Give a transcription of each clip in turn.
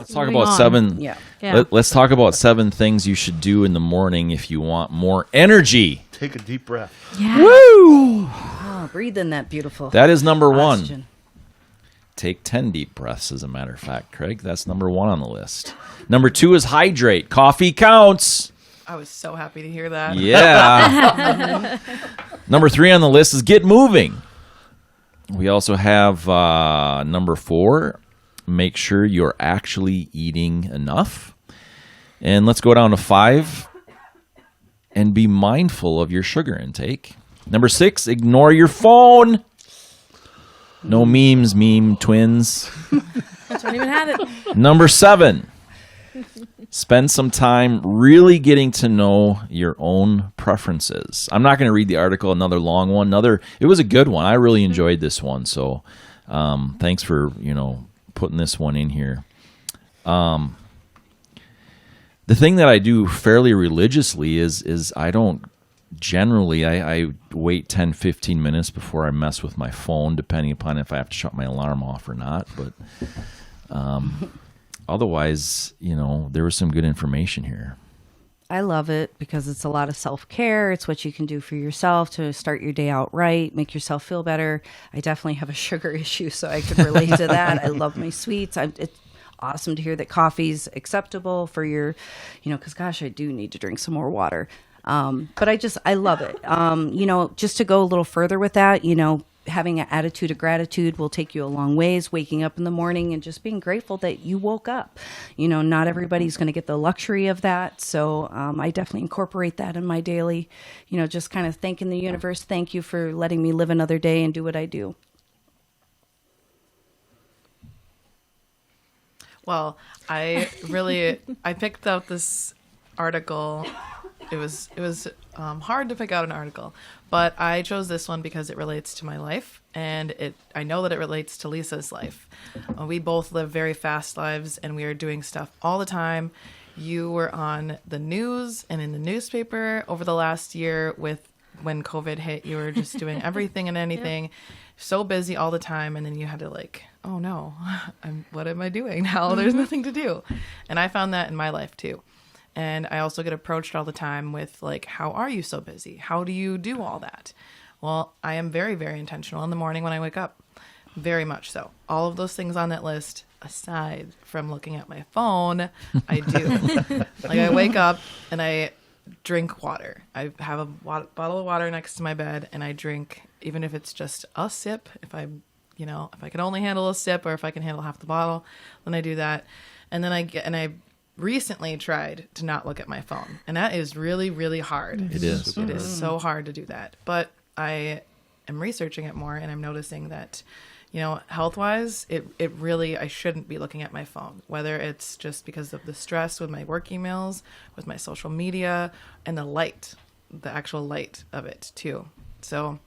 Let's talk about seven. Yeah. Let's talk about 7 things you should do in the morning if you want more energy. Take a deep breath. Yeah. Woo! Oh, breathe in that beautiful. That is number oxygen. 1. Take 10 deep breaths, as a matter of fact, Craig. That's number 1 on the list. Number 2 is hydrate. Coffee counts. I was so happy to hear that. Yeah. Number 3 on the list is get moving. We also have number 4, make sure you're actually eating enough. And let's go down to 5 and be mindful of your sugar intake. Number 6, ignore your phone. No memes, meme twins. Don't even have it. Number 7, spend some time really getting to know your own preferences. I'm not going to read the article, another long one. It was a good one. I really enjoyed this one. So thanks for, putting this one in here. The thing that I do fairly religiously is I don't generally, I wait 10, 15 minutes before I mess with my phone, depending upon if I have to shut my alarm off or not. But otherwise, there was some good information here. I love it because it's a lot of self-care. It's what you can do for yourself to start your day out right, make yourself feel better. I definitely have a sugar issue, so I could relate to that. I love my sweets. It's awesome to hear that coffee's acceptable for your, because gosh, I do need to drink some more water. But I love it. Just to go a little further with that, having an attitude of gratitude will take you a long ways. Waking up in the morning and just being grateful that you woke up. Not everybody's going to get the luxury of that. So I definitely incorporate that in my daily, just kind of thanking the universe. Thank you for letting me live another day and do what I do. Well, I picked out this article. It was hard to pick out an article, but I chose this one because it relates to my life, and I know that it relates to Lisa's life. We both live very fast lives, and we are doing stuff all the time. You were on the news and in the newspaper over the last year when COVID hit. You were just doing everything and anything. Yep. So busy all the time, and then you had to oh no, what am I doing now? There's nothing to do. And I found that in my life too. And I also get approached all the time with how are you so busy? How do you do all that? Well, I am very, very intentional in the morning when I wake up. Very much so. All of those things on that list, aside from looking at my phone, I do. I wake up and I drink water. I have a bottle of water next to my bed, and I drink, even if it's just a sip. If I can only handle a sip, or if I can handle half the bottle, then I do that. And then I recently tried to not look at my phone, and that is really, really hard. It is. It is so hard to do that. But I am researching it more, and I'm noticing that, health-wise, it really, I shouldn't be looking at my phone, whether it's just because of the stress with my work emails, with my social media, and the actual light of it too. So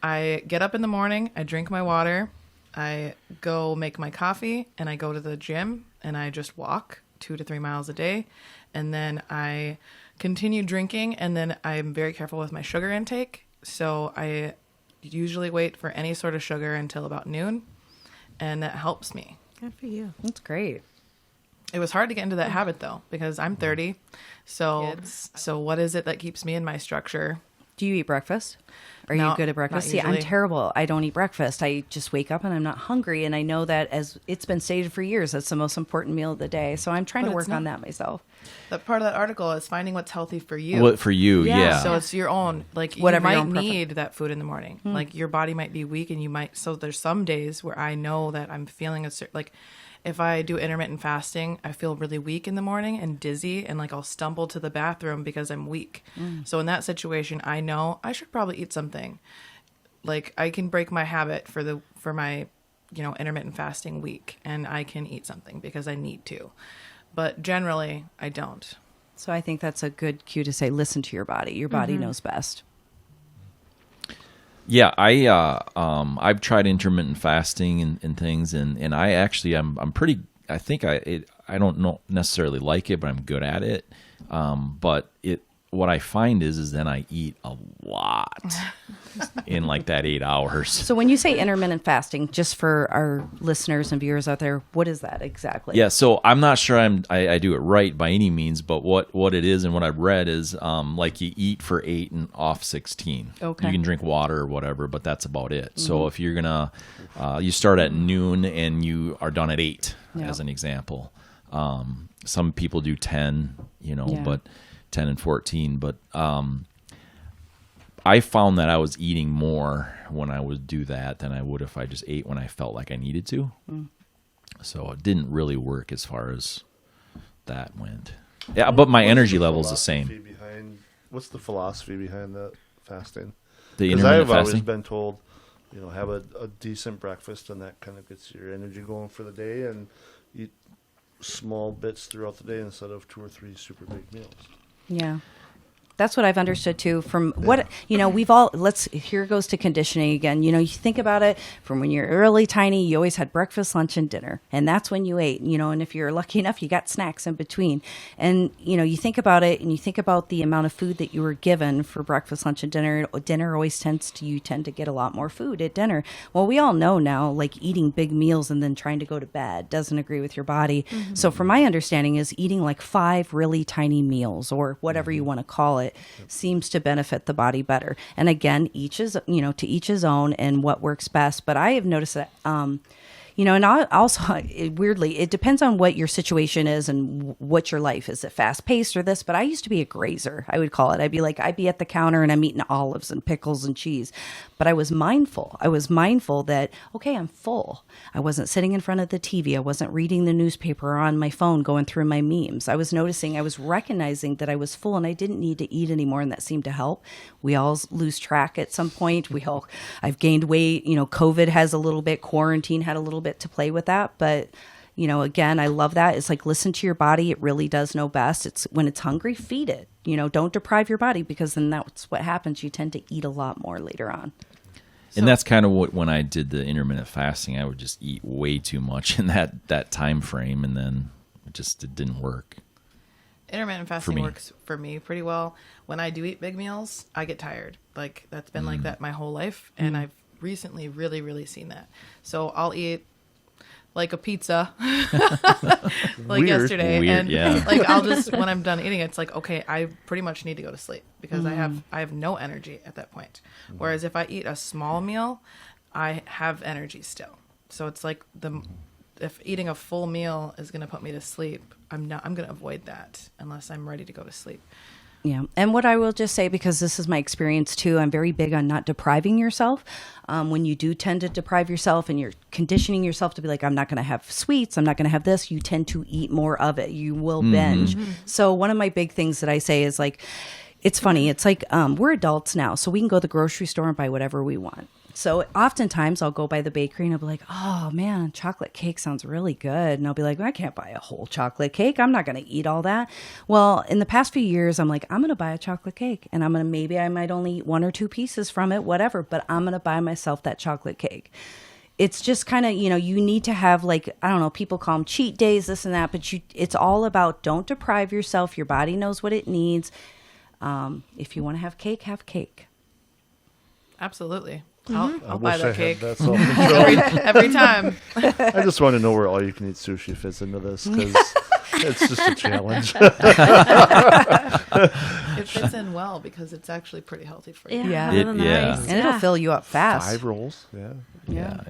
I get up in the morning, I drink my water, I go make my coffee, and I go to the gym, and I just walk 2 to 3 miles a day. And then I continue drinking, and then I'm very careful with my sugar intake. So I usually wait for any sort of sugar until about noon, and that helps me. Good for you. That's great. It was hard to get into that habit though, because I'm 30. So what is it that keeps me in my structure? Do you eat breakfast? Are No, you good at breakfast? not See, I'm usually. terrible. I don't eat breakfast. I just wake up and I'm not hungry. And I know that, as it's been stated for years, that's the most important meal of the day. So I'm trying to work on that myself. That part of that article is finding what's healthy for you. What for you? Yeah. So it's your own, Whatever you your might own need that food in the morning. Your body might be weak, and so there's some days where I know that I'm feeling if I do intermittent fasting, I feel really weak in the morning and dizzy, and I'll stumble to the bathroom because I'm weak. So in that situation, I know I should probably eat something. I can break my habit for my, intermittent fasting week, and I can eat something because I need to. But generally, I don't. So I think that's a good cue to say, listen to your body. Your body knows best. Yeah, I've tried intermittent fasting and things, and I actually I'm pretty. I think I don't know necessarily like it, but I'm good at it. But what I find is then I eat a lot in like that 8 hours. So when you say intermittent fasting, just for our listeners and viewers out there, what is that exactly? Yeah, so I'm not sure I do it right by any means, but what it is and what I've read is like you eat for 8 and off 16. Okay. You can drink water or whatever, but that's about it. So if you're gonna, you start at noon and you are done at 8, as an example. Some people do 10, but 10 and 14, but I found that I was eating more when I would do that than I would if I just ate when I felt like I needed to. So it didn't really work as far as that went. Yeah, but my energy level is the same. What's the philosophy behind that fasting? The Because intermittent I've always fasting. been told, have a decent breakfast, and that kind of gets your energy going for the day, and eat small bits throughout the day instead of 2 or 3 super big meals. Yeah. That's what I've understood too from what, here goes to conditioning again. You think about it from when you're really tiny, you always had breakfast, lunch, and dinner. And that's when you ate, and if you're lucky enough, you got snacks in between. And, you think about it and you think about the amount of food that you were given for breakfast, lunch, and dinner. Dinner always you tend to get a lot more food at dinner. Well, we all know now, like eating big meals and then trying to go to bed doesn't agree with your body. So from my understanding is eating like 5 really tiny meals or whatever you want to call it seems to benefit the body better. And again, to each his own and what works best. But I have noticed that, and also weirdly, it depends on what your situation is and what your life is. Is it fast paced or this? But I used to be a grazer, I would call it. I'd be at the counter and I'm eating olives and pickles and cheese. But I was mindful. That, okay, I'm full. I wasn't sitting in front of the TV. I wasn't reading the newspaper or on my phone going through my memes. I was recognizing that I was full and I didn't need to eat anymore, and that seemed to help. We all lose track at some point. I've gained weight. COVID has a little bit, quarantine had a little bit to play with that. But, again, I love that. It's like, listen to your body. It really does know best. It's when it's hungry, feed it. Don't deprive your body, because then that's what happens. You tend to eat a lot more later on. And that's kind of when I did the intermittent fasting, I would just eat way too much in that time frame, and then it didn't work. Intermittent fasting works for me pretty well. When I do eat big meals, I get tired. Like, that's been like that my whole life, and I've recently really, really seen that. So I'll eat like a pizza like yesterday. Weird, and yeah. like I'll just, when I'm done eating, it's like, okay, I pretty much need to go to sleep because I have no energy at that point. Whereas if I eat a small meal, I have energy still. So it's like if eating a full meal is going to put me to sleep, I'm going to avoid that unless I'm ready to go to sleep. Yeah. And what I will just say, because this is my experience too, I'm very big on not depriving yourself. When you do tend to deprive yourself and you're conditioning yourself to be like, I'm not going to have sweets, I'm not going to have this, you tend to eat more of it. You will binge. So one of my big things that I say is like, it's funny. It's like, we're adults now, so we can go to the grocery store and buy whatever we want. So oftentimes I'll go by the bakery and I'll be like, oh man, chocolate cake sounds really good. And I'll be like, well, I can't buy a whole chocolate cake. I'm not going to eat all that. Well, in the past few years, I'm like, I'm going to buy a chocolate cake, and maybe I might only eat 1 or 2 pieces from it, whatever, but I'm going to buy myself that chocolate cake. It's just kind of, you need to have, like, I don't know, people call them cheat days, this and that, but it's all about, don't deprive yourself. Your body knows what it needs. If you want to have cake. Absolutely. I'll buy wish that I cake had that self-control. every time. I just want to know where all-you-can-eat sushi fits into this, because it's just a challenge. It fits in well because it's actually pretty healthy for you. Yeah. Yeah. And it'll fill you up fast. 5 rolls, Yeah.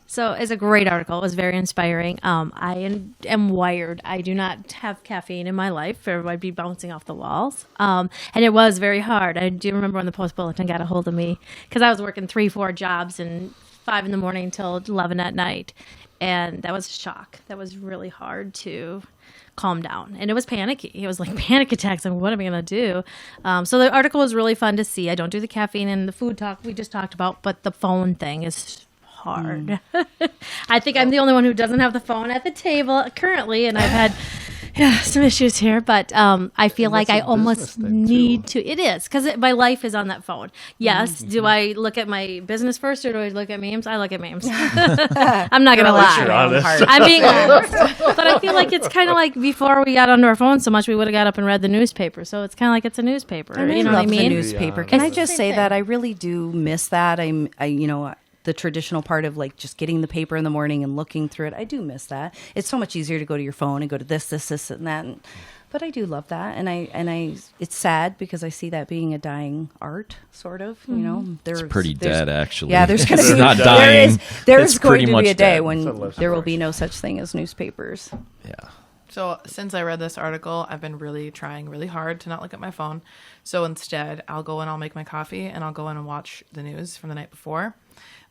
So it's a great article. It was very inspiring. I am wired. I do not have caffeine in my life, or I'd be bouncing off the walls. And it was very hard. I do remember when the Post Bulletin got a hold of me, because I was working 3-4 jobs and 5 in the morning till 11 at night. And that was a shock. That was really hard to calm down. And it was panicky. It was like panic attacks. What am I going to do? So the article was really fun to see. I don't do the caffeine and the food talk we just talked about, but the phone thing is hard. I think I'm the only one who doesn't have the phone at the table currently, and I've had Yeah, some issues here, but I feel like that's I a almost business thing, need to. It is because my life is on that phone. Yes. Do I look at my business first or do I look at memes? I look at memes. I'm not gonna You're lie. honest. I'm being honest, but I feel like it's kind of like before we got onto our phone so much, we would have got up and read the newspaper. So it's kind of like it's a newspaper. And You I know what I love the mean? newspaper. Yeah. Can I It's the just same say thing. that I really do miss that? The traditional part of like just getting the paper in the morning and looking through it. I do miss that. It's so much easier to go to your phone and go to this, and that. But I do love that, and I. It's sad because I see that being a dying art, sort of. You know, It's pretty dead, actually. Yeah, there's going to It's be not dying. There's It's going pretty to be much a day dead. when Unless, of there will course. be no such thing as newspapers. Yeah. So since I read this article, I've been really trying really hard to not look at my phone. So instead, I'll go and I'll make my coffee and I'll go in and watch the news from the night before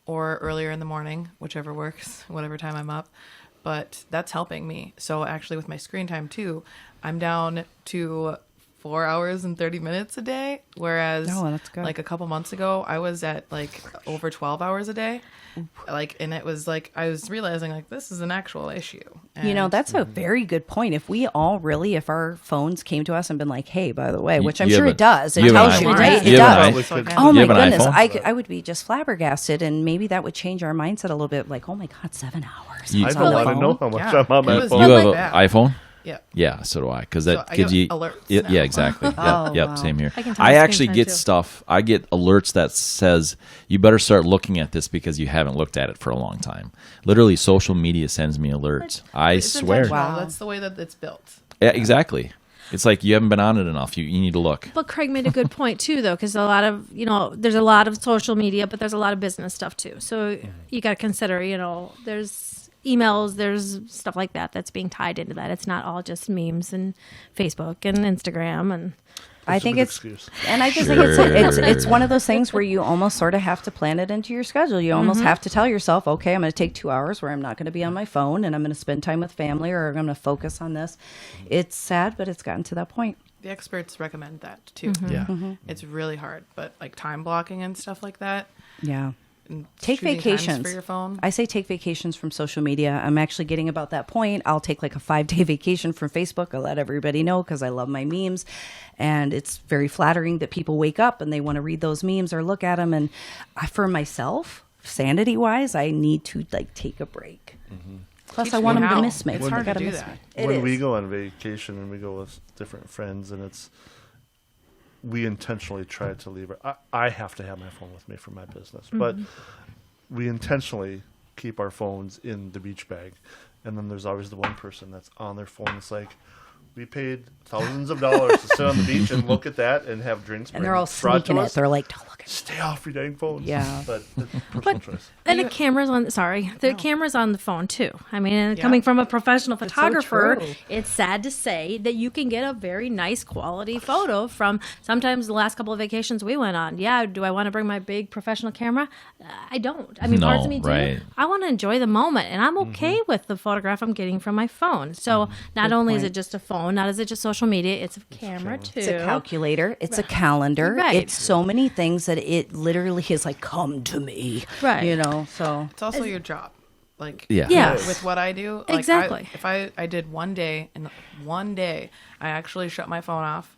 or earlier in the morning, whichever works, whatever time I'm up. But that's helping me. So actually with my screen time too, I'm down to 4 hours and 30 minutes a day. Whereas Oh, that's good. like a couple months ago, I was at like over 12 hours a day. Like, and it was like, I was realizing like, this is an actual issue. You know, And- that's a very good point. If we all really, if our phones came to us and been like, hey, by the way, which I'm you sure have it does. It you have an tells you, iPhone? right? You It have an does. iPhone? Oh You my have an goodness. iPhone? I would be just flabbergasted, and maybe that would change our mindset a little bit. Like, oh my God, 7 hours. You- I It's don't on the want to phone. know how much Yeah. I'm on my It was phone. You have like an that. iPhone? Yeah. Yeah, so do I, because So that I gives get you alerts Yeah, now. exactly. Yep, Oh, yep, wow. same here. I can tell I my screen actually time, get too. stuff. I get alerts that says you better start looking at this because you haven't looked at it for a long time. Literally, social media sends me alerts. I It's swear. intentional. Wow. That's the way that it's built. Yeah, exactly. It's like you haven't been on it enough. You need to look. But Craig made a good point too, though, because a lot of there's a lot of social media, but there's a lot of business stuff too. So you got to consider, there's emails, there's stuff like that that's being tied into that. It's not all just memes and Facebook and Instagram and. I It's a think big it's, excuse. and I just think it's one of those things where you almost sort of have to plan it into your schedule. You almost have to tell yourself, okay, I'm going to take 2 hours where I'm not going to be on my phone and I'm going to spend time with family or I'm going to focus on this. It's sad, but it's gotten to that point. The experts recommend that too. Yeah. It's really hard, but like time blocking and stuff like that. Yeah. And Take choosing times vacations for your phone. I say take vacations from social media. I'm actually getting about that point. I'll take like a 5-day vacation from Facebook. I'll let everybody know because I love my memes. And it's very flattering that people wake up and they want to read those memes or look at them. And for myself, sanity wise, I need to like take a break. Plus, Teach I want me them to how. miss me. It's They hard to gotta do miss that. me. It When is. we go on vacation and we go with different friends, and we intentionally try to leave. I have to have my phone with me for my business, but we intentionally keep our phones in the beach bag. And then there's always the one person that's on their phone. It's like, we paid thousands of dollars to sit on the beach and look at that and have drinks. And they're all brought to sneaking it. us. They're like, don't look at me. Stay off your dang phones. Yeah. But it's personal choice. And the camera's on. Sorry, the camera's on the phone too. I mean, and Yeah. coming from a professional so photographer, true. it's sad to say that you can get a very nice quality photo from. Sometimes the last couple of vacations we went on. Yeah, do I want to bring my big professional camera? I don't. I mean, No, parts of me do. right. I want to enjoy the moment, and I'm okay with the photograph I'm getting from my phone. So not only is it just a phone, not is it just social media, it's a camera too. It's a calculator. It's a calendar. Right. It's so many things that it literally is like, come to me. Right. So It's also your job. Like Yeah. Yes. with what I do. Like Exactly. if I did one day, and one day I actually shut my phone off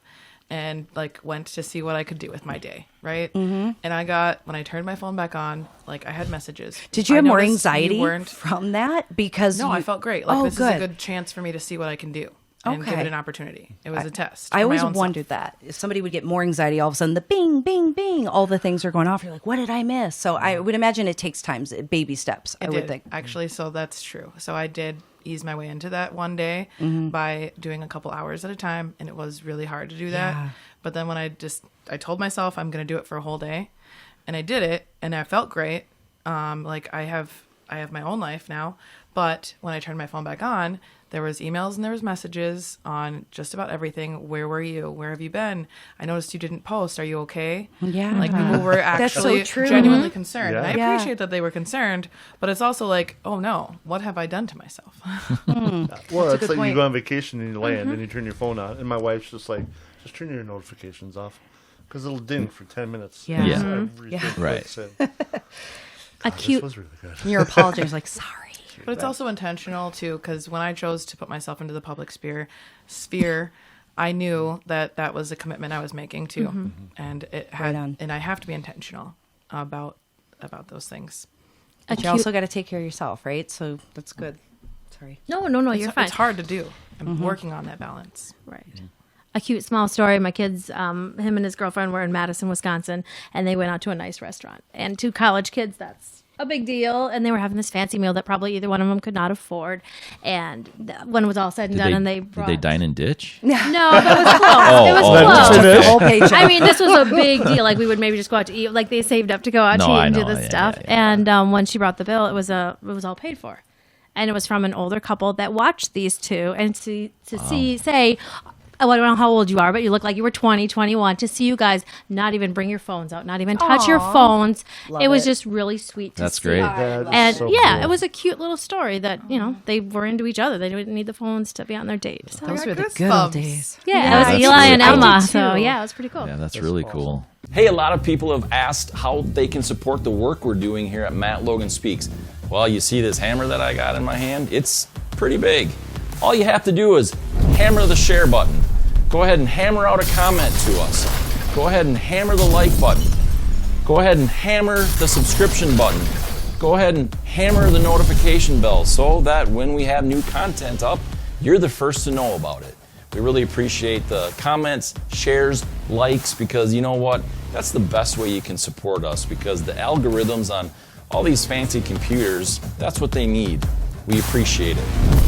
and like went to see what I could do with my day, right? Mm-hmm. And when I turned my phone back on, like I had messages. did you I have more noticed you anxiety weren't- from that? Because No, you, I felt great. Like Oh, this is good. a good chance for me to see what I can do and give Okay. it an opportunity. It was a test. I for my always own self. wondered that if somebody would get more anxiety, all of a sudden the bing, bing, bing, all the things are going off. You're like, what did I miss? So I would imagine it takes time, baby steps. I It would did, think. actually, so that's true. So I did ease my way into that one day by doing a couple hours at a time, and it was really hard to do that. Yeah. But then when I told myself I'm going to do it for a whole day, and I did it, and I felt great. Like I have my own life now, but when I turned my phone back on, there was emails and there was messages on just about everything. Where were you? Where have you been? I noticed you didn't post. Are you okay? Yeah. Like people were That's so actually true. genuinely concerned. And I Yeah. appreciate that they were concerned, but it's also like, oh no, what have I done to myself? Well, That's it's a good like point. you go on vacation and you land and you turn your phone on, and my wife's just like, just turn your notifications off because it'll ding for 10 minutes. Yeah. Yeah. Everything Right. clicks in. A This cute was really good. And you're apologizing, like, sorry. But it's also intentional too, because when I chose to put myself into the public sphere, I knew that that was a commitment I was making too, and it had, and I have to be intentional about those things. But you also got to take care of yourself, right? So that's good. Sorry. No, you're fine. It's hard to do. I'm working on that balance. Right. A cute small story. My kids, him and his girlfriend were in Madison, Wisconsin, and they went out to a nice restaurant. And 2 college kids, that's a big deal. And they were having this fancy meal that probably either one of them could not afford. And when it was all said and done, and they brought... Did they dine and ditch? No, but it was close. It was close. The whole paycheck. I mean, this was a big deal. Like, we would maybe just go out to eat. Like, they saved up to go out to eat and do this stuff. And when she brought the bill, it was all paid for. And it was from an older couple that watched these two, and say, I don't know how old you are, but you look like you were 20, 21, to see you guys not even bring your phones out, not even touch your phones. It was just really sweet to see. That's great. And so yeah, cool. it was a cute little story that, they were into each other. They didn't need the phones to be on their date. So Those were the goosebumps. good old days. yeah, it was that's Eli really and cool. Emma. I did So too. yeah, it was pretty cool. Yeah, that's really cool. Hey, a lot of people have asked how they can support the work we're doing here at Matt Logan Speaks. Well, you see this hammer that I got in my hand? It's pretty big. All you have to do is hammer the share button. Go ahead and hammer out a comment to us. Go ahead and hammer the like button. Go ahead and hammer the subscription button. Go ahead and hammer the notification bell so that when we have new content up, you're the first to know about it. We really appreciate the comments, shares, likes, because you know what? That's the best way you can support us, because the algorithms on all these fancy computers, that's what they need. We appreciate it.